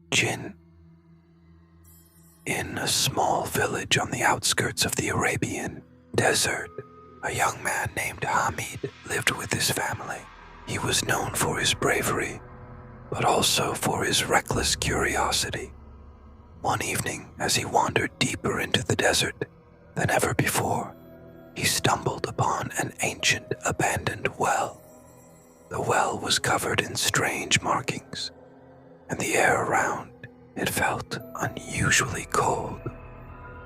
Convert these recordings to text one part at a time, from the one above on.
Djinn. In a small village on the outskirts of the Arabian desert, a young man named Hamid lived with his family. He was known for his bravery, but also for his reckless curiosity. One evening, as he wandered deeper into the desert than ever before, he stumbled upon an ancient abandoned well. The well was covered in strange markings, and the air around it felt unusually cold.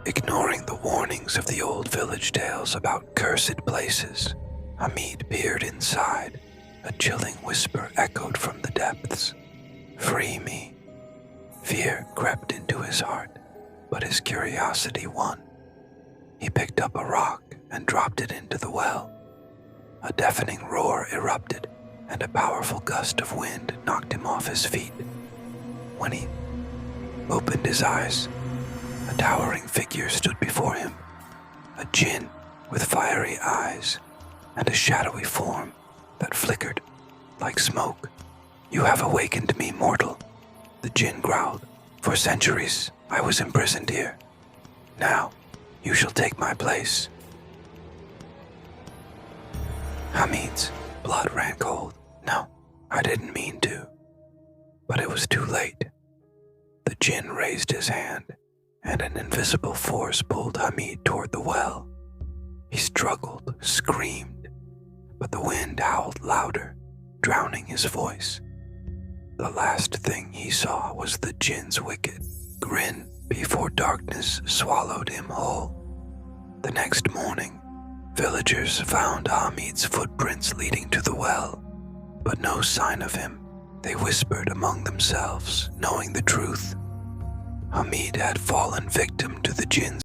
Ignoring the warnings of the old village tales about cursed places, Hamid peered inside. A chilling whisper echoed from the depths. "Free me." Fear crept into his heart, but his curiosity won. He picked up a rock and dropped it into the well. A deafening roar erupted, and a powerful gust of wind knocked him off his feet. When he opened his eyes, a towering figure stood before him, a djinn with fiery eyes and a shadowy form that flickered like smoke. "You have awakened me, mortal," the djinn growled. "For centuries I was imprisoned here. Now you shall take my place." Hamid's blood ran cold. "No, I didn't mean to." But it was too late. The djinn raised his hand, and an invisible force pulled Hamid toward the well. He struggled, screamed, but the wind howled louder, drowning his voice. The last thing he saw was the djinn's wicked grin before darkness swallowed him whole. The next morning, villagers found Hamid's footprints leading to the well, but no sign of him. They whispered among themselves, knowing the truth. Hamid had fallen victim to the djinn's